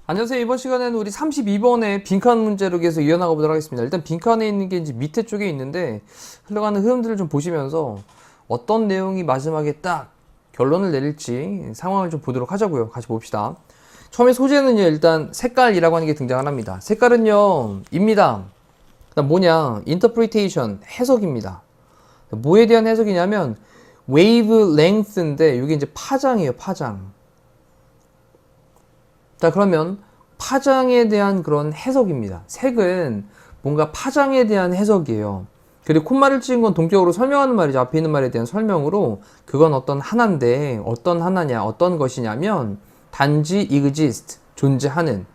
안녕하세요. 이번 시간에는 우리 32번의 빈칸 문제로 계속 이어나가 보도록 하겠습니다. 일단 빈칸에 있는 게 이제 밑에 쪽에 있는데 흘러가는 흐름들을 좀 보시면서 어떤 내용이 마지막에 딱 결론을 내릴지 상황을 좀 보도록 하자고요. 같이 봅시다. 처음에 소재는요, 일단 색깔이라고 하는 게 등장을 합니다. 색깔은요, 입니다. 그다음 뭐냐? interpretation, 해석입니다. 뭐에 대한 해석이냐면 wavelength인데 이게 이제 파장이에요, 파장. 자, 그러면 파장에 대한 그런 해석입니다. 색은 뭔가 파장에 대한 해석이에요. 그리고 콤마를 찍은 건 동격으로 설명하는 말이죠. 앞에 있는 말에 대한 설명으로 그건 어떤 하나인데 어떤 하나냐, 어떤 것이냐면 단지 exist, 존재하는,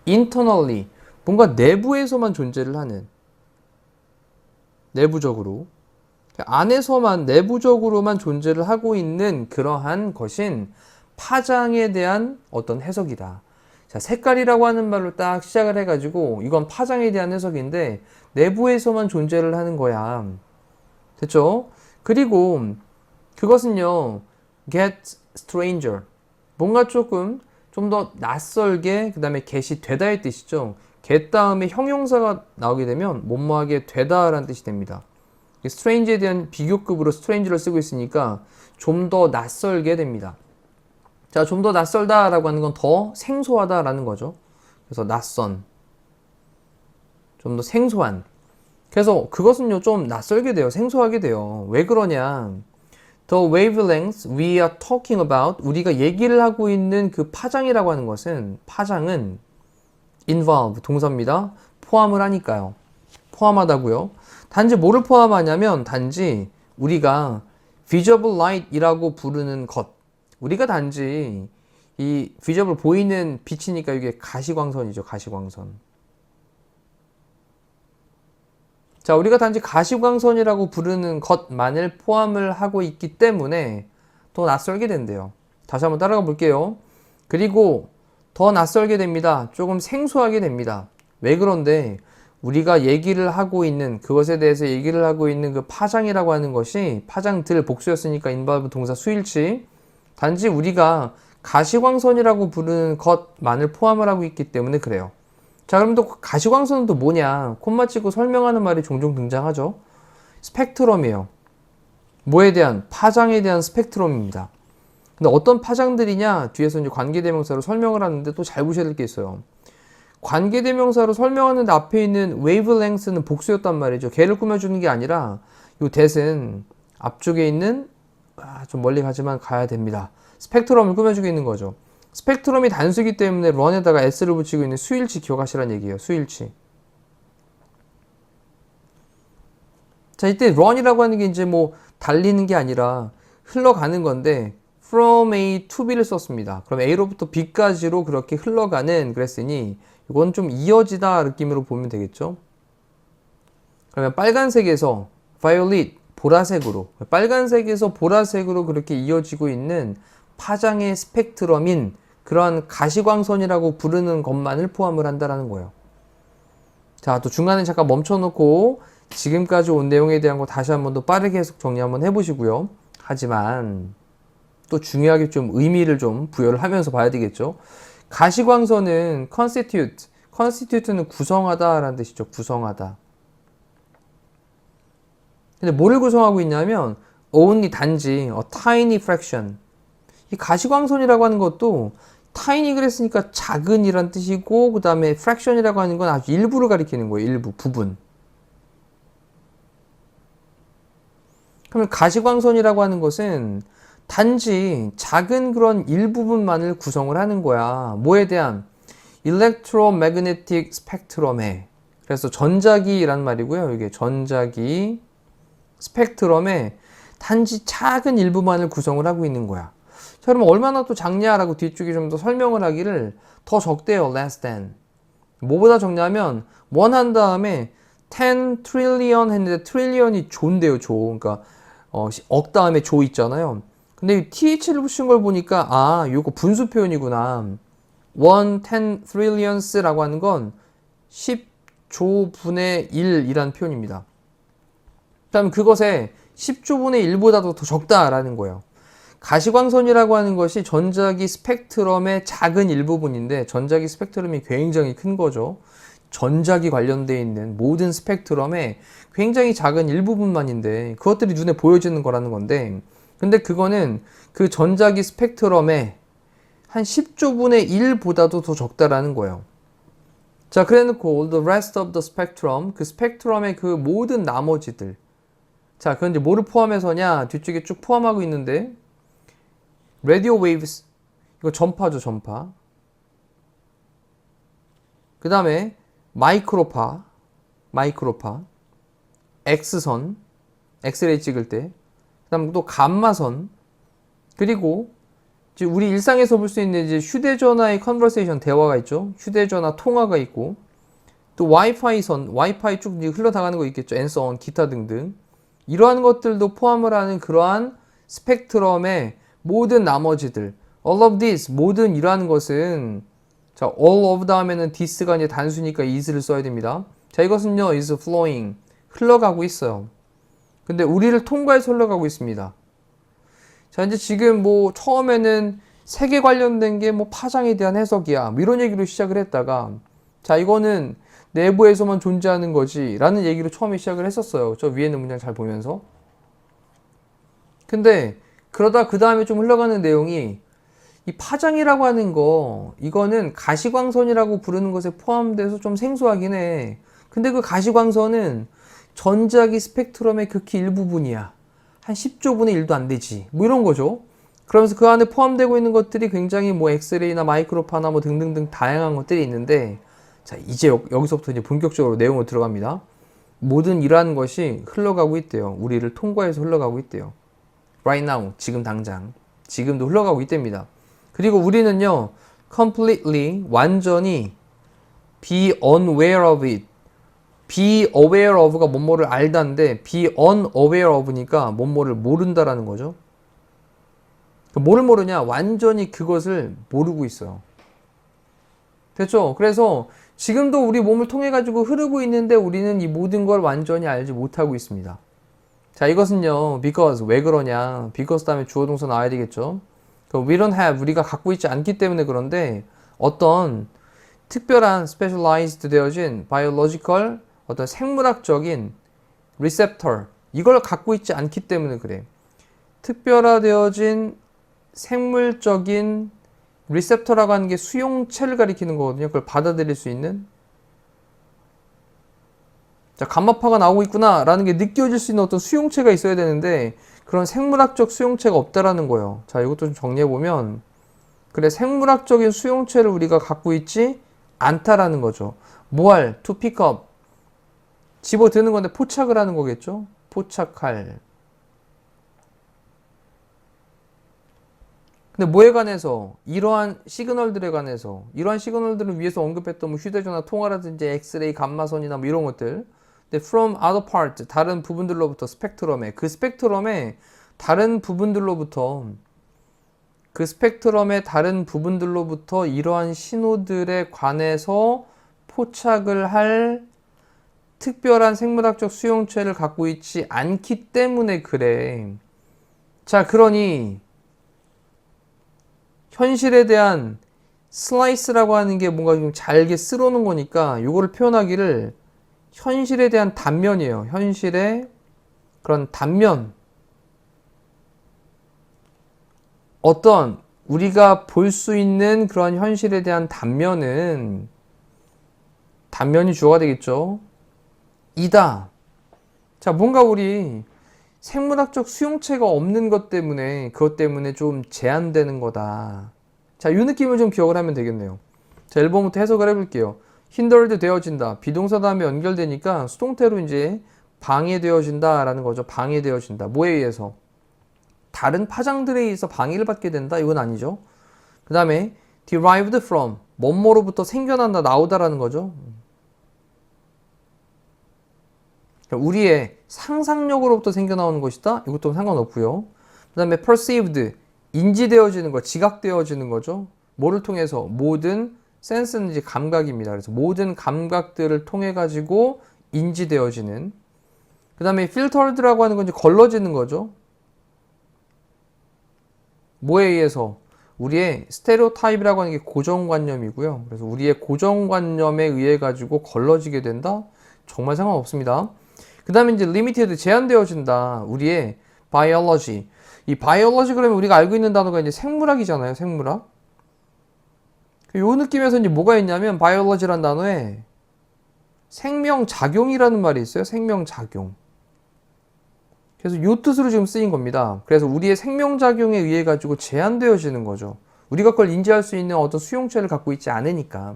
internally, 뭔가 내부에서만 존재를 하는, 내부적으로, 안에서만 내부적으로만 존재를 하고 있는 그러한 것인 파장에 대한 어떤 해석이다. 자, 색깔이라고 하는 말로 딱 시작을 해가지고 이건 파장에 대한 해석인데 내부에서만 존재를 하는 거야. 됐죠? 그리고 그것은요, get stranger, 뭔가 조금 좀 더 낯설게, 그 다음에 get이 되다의 뜻이죠. get 다음에 형용사가 나오게 되면 뭐뭐하게 되다라는 뜻이 됩니다. strange에 대한 비교급으로 strange를 쓰고 있으니까 좀 더 낯설게 됩니다. 자, 좀 더 낯설다라고 하는 건 더 생소하다라는 거죠. 그래서 낯선, 좀 더 생소한. 그래서 그것은요, 좀 낯설게 돼요. 생소하게 돼요. 왜 그러냐? The wavelengths we are talking about, 우리가 얘기를 하고 있는 그 파장이라고 하는 것은, 파장은 involve, 동사입니다. 포함을 하니까요. 포함하다고요. 단지 뭐를 포함하냐면, 단지 우리가 visible light이라고 부르는 것, 우리가 단지 이 visible, 보이는 빛이니까 이게 가시광선이죠. 가시광선. 자, 우리가 단지 가시광선이라고 부르는 것만을 포함을 하고 있기 때문에 더 낯설게 된대요. 다시 한번 따라가 볼게요. 그리고 더 낯설게 됩니다. 조금 생소하게 됩니다. 왜 그런데 우리가 얘기를 하고 있는, 그것에 대해서 얘기를 하고 있는 그 파장이라고 하는 것이, 파장들 복수였으니까 involve 동사 수일치, 단지 우리가 가시광선이라고 부르는 것만을 포함을 하고 있기 때문에 그래요. 자, 그럼 또 가시광선은 또 뭐냐? 콤마 찍고 설명하는 말이 종종 등장하죠. 스펙트럼이에요. 뭐에 대한? 파장에 대한 스펙트럼입니다. 근데 어떤 파장들이냐? 뒤에서 이제 관계대명사로 설명을 하는데 또 잘 보셔야 될 게 있어요. 관계대명사로 설명하는데 앞에 있는 wavelength는 복수였단 말이죠. 걔를 꾸며주는 게 아니라 이 that은 앞쪽에 있는, 좀 멀리 가지만 가야 됩니다. 스펙트럼을 꾸며주고 있는 거죠. 스펙트럼이 단수이기 때문에 run에다가 s를 붙이고 있는 수일치 기억하시라는 얘기예요. 수일치. 자, 이때 run이라고 하는 게 이제 뭐 달리는 게 아니라 흘러가는 건데 from A to B를 썼습니다. 그럼 A로부터 B까지로 그렇게 흘러가는 그랬으니 이건 좀 이어지다 느낌으로 보면 되겠죠. 그러면 빨간색에서 violet, 보라색으로, 빨간색에서 보라색으로 그렇게 이어지고 있는 파장의 스펙트럼인 그러한 가시광선이라고 부르는 것만을 포함을 한다는 거예요. 자, 또 중간에 잠깐 멈춰놓고 지금까지 온 내용에 대한 거 다시 한번 더 빠르게 해석 정리 한번 해보시고요. 하지만 또 중요하게 좀 의미를 좀 부여를 하면서 봐야 되겠죠. 가시광선은 constitute는 구성하다라는 뜻이죠. 구성하다. 근데 뭐를 구성하고 있냐면 only, 단지 a tiny fraction. 이 가시광선이라고 하는 것도 tiny 그랬으니까 작은 이란 뜻이고, 그 다음에 fraction이라고 하는 건 아주 일부를 가리키는 거예요. 일부, 부분. 그러면 가시광선이라고 하는 것은 단지 작은 그런 일부분만을 구성을 하는 거야. 뭐에 대한? electromagnetic spectrum에. 그래서 전자기란 말이고요. 이게 전자기 스펙트럼에 단지 작은 일부만을 구성을 하고 있는 거야. 자, 그러면 얼마나 또 작냐라고 뒤쪽에 좀 더 설명을 하기를, 더 적대요. less than. 뭐보다 적냐면 1 한 다음에 10 trillion 했는데 트릴리언이 조인데요. 조. 그러니까 억 다음에 조 있잖아요. 근데 이 th를 붙인 걸 보니까 요거 분수 표현이구나. 1 10 trillions라고 하는 건 10조 분의 1이라는 표현입니다. 그다음 그것의 10조분의 1보다도 더 적다라는 거예요. 가시광선이라고 하는 것이 전자기 스펙트럼의 작은 일부분인데 전자기 스펙트럼이 굉장히 큰 거죠. 전자기 관련되어 있는 모든 스펙트럼의 굉장히 작은 일부분만인데 그것들이 눈에 보여지는 거라는 건데 근데 그거는 그 전자기 스펙트럼의 한 10조분의 1보다도 더 적다라는 거예요. 자, 그래 놓고 the rest of the spectrum, 그 스펙트럼의 그 모든 나머지들. 자, 그건 이제 뭐를 포함해서냐? 뒤쪽에 쭉 포함하고 있는데 radio waves, 이거 전파죠, 전파. 그 다음에 마이크로파, X선, 엑스레이 찍을 때. 그 다음 또 감마선, 그리고 이제 우리 일상에서 볼 수 있는 이제 휴대전화의 컨버세이션 대화가 있죠. 휴대전화 통화가 있고 또 와이파이 선, 와이파이 쭉 흘러나가는 거 있겠죠. and so on, 기타 등등. 이러한 것들도 포함을 하는 그러한 스펙트럼의 모든 나머지들. all of this, 모든 이러한 것은 자, all of 다음에는 this가 이제 단수니까 is를 써야 됩니다. 자, 이것은요, is flowing. 흘러가고 있어요. 근데 우리를 통과해서 흘러가고 있습니다. 자, 이제 지금 뭐 처음에는 색에 관련된 게 뭐 파장에 대한 해석이야. 뭐 이런 얘기로 시작을 했다가 자, 이거는 내부에서만 존재하는 거지 라는 얘기로 처음에 시작을 했었어요. 저 위에 있는 문장 잘 보면서. 근데 그러다 그 다음에 좀 흘러가는 내용이 이 파장이라고 하는 거 이거는 가시광선이라고 부르는 것에 포함돼서 좀 생소하긴 해. 근데 그 가시광선은 전자기 스펙트럼의 극히 일부분이야. 한 10조분의 1도 안 되지. 뭐 이런 거죠. 그러면서 그 안에 포함되고 있는 것들이 굉장히 뭐 엑스레이나 마이크로파나 뭐 등등등 다양한 것들이 있는데 자, 이제 여기서부터 이제 본격적으로 내용으로 들어갑니다. 모든 이러한 것이 흘러가고 있대요. 우리를 통과해서 흘러가고 있대요. Right now, 지금 당장. 지금도 흘러가고 있답니다. 그리고 우리는요, completely, 완전히 be unaware of it. be aware of가 뭐뭐를 알다인데 be unaware of니까 뭐뭐를 모른다라는 거죠. 뭐를 모르냐? 완전히 그것을 모르고 있어요. 됐죠? 그래서 지금도 우리 몸을 통해 가지고 흐르고 있는데 우리는 이 모든 걸 완전히 알지 못하고 있습니다. 자, 이것은요, because, 왜 그러냐? because 다음에 주어 동사 나와야 되겠죠? we don't have, 우리가 갖고 있지 않기 때문에 그런데 어떤 특별한 specialized 되어진 biological 어떤 생물학적인 receptor 이걸 갖고 있지 않기 때문에 그래. 특별화되어진 생물적인 리셉터라고 하는 게 수용체를 가리키는 거거든요. 그걸 받아들일 수 있는. 자, 감마파가 나오고 있구나 라는 게 느껴질 수 있는 어떤 수용체가 있어야 되는데 그런 생물학적 수용체가 없다라는 거예요. 자, 이것도 좀 정리해보면 그래, 생물학적인 수용체를 우리가 갖고 있지 않다라는 거죠. 뭐할, to pick up, 집어드는 건데 포착을 하는 거겠죠. 포착할. 근데 뭐에 관해서 이러한 시그널들에 관해서 이러한 시그널들을 위해서 언급했던 뭐 휴대전화 통화라든지 엑스레이 감마선이나 뭐 이런 것들 근데 from other part 다른 부분들로부터 스펙트럼에 그 스펙트럼의 다른 부분들로부터 그 스펙트럼의 다른 부분들로부터 이러한 신호들에 관해서 포착을 할 특별한 생물학적 수용체를 갖고 있지 않기 때문에 그래. 자, 그러니 현실에 대한 슬라이스라고 하는 게 뭔가 좀 잘게 쓸어놓은 거니까 이거를 표현하기를 현실에 대한 단면이에요. 현실의 그런 단면. 어떤 우리가 볼 수 있는 그런 현실에 대한 단면이 주어가 되겠죠. 이다. 자, 뭔가 우리 생물학적 수용체가 없는 것 때문에 그것 때문에 좀 제한되는 거다. 자, 이 느낌을 좀 기억을 하면 되겠네요. 자, 1번부터 해석을 해볼게요. hindered 되어진다. 비동사 다음에 연결되니까 수동태로 이제 방해되어진다 라는 거죠. 방해되어진다. 뭐에 의해서? 다른 파장들에 의해서 방해를 받게 된다? 이건 아니죠. 그 다음에 derived from, 뭐뭐로부터 생겨난다, 나오다라는 거죠. 우리의 상상력으로부터 생겨나오는 것이다? 이것도 상관없고요. 그 다음에 perceived, 인지되어지는 거, 지각되어지는 거죠. 뭐를 통해서? 모든 센스는 이제 감각입니다. 그래서 모든 감각들을 통해 가지고 인지되어지는. 그 다음에 filtered라고 하는 건 이제 걸러지는 거죠. 뭐에 의해서? 우리의 스테레오타입이라고 하는 게 고정관념이고요. 그래서 우리의 고정관념에 의해 가지고 걸러지게 된다? 정말 상관없습니다. 그 다음에 이제 limited, 제한되어진다. 우리의 biology. 이 biology 그러면 우리가 알고 있는 단어가 이제 생물학이잖아요. 생물학. 이 느낌에서 이제 뭐가 있냐면 biology란 단어에 생명작용이라는 말이 있어요. 생명작용. 그래서 이 뜻으로 지금 쓰인 겁니다. 그래서 우리의 생명작용에 의해 가지고 제한되어지는 거죠. 우리가 그걸 인지할 수 있는 어떤 수용체를 갖고 있지 않으니까.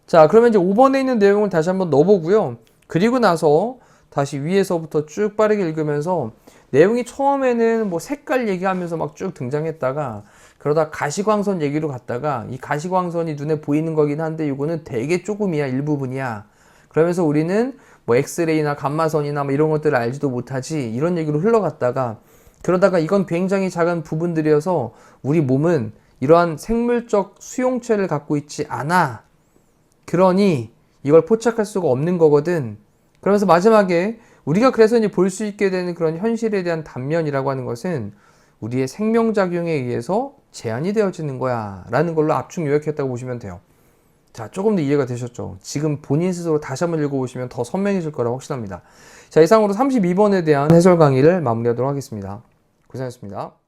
자, 그러면 이제 5번에 있는 내용을 다시 한번 넣어보고요. 그리고 나서 다시 위에서부터 쭉 빠르게 읽으면서 내용이 처음에는 뭐 색깔 얘기하면서 막 쭉 등장했다가 그러다 가시광선 얘기로 갔다가 이 가시광선이 눈에 보이는 거긴 한데 이거는 되게 조금이야, 일부분이야. 그러면서 우리는 뭐 엑스레이나 감마선이나 뭐 이런 것들을 알지도 못하지 이런 얘기로 흘러갔다가 그러다가 이건 굉장히 작은 부분들이어서 우리 몸은 이러한 생물적 수용체를 갖고 있지 않아. 그러니 이걸 포착할 수가 없는 거거든. 그러면서 마지막에 우리가 그래서 이제 볼 수 있게 되는 그런 현실에 대한 단면이라고 하는 것은 우리의 생명작용에 의해서 제한이 되어지는 거야 라는 걸로 압축 요약했다고 보시면 돼요. 자, 조금 더 이해가 되셨죠? 지금 본인 스스로 다시 한번 읽어보시면 더 선명해질 거라고 확신합니다. 자, 이상으로 32번에 대한 해설 강의를 마무리하도록 하겠습니다. 고생하셨습니다.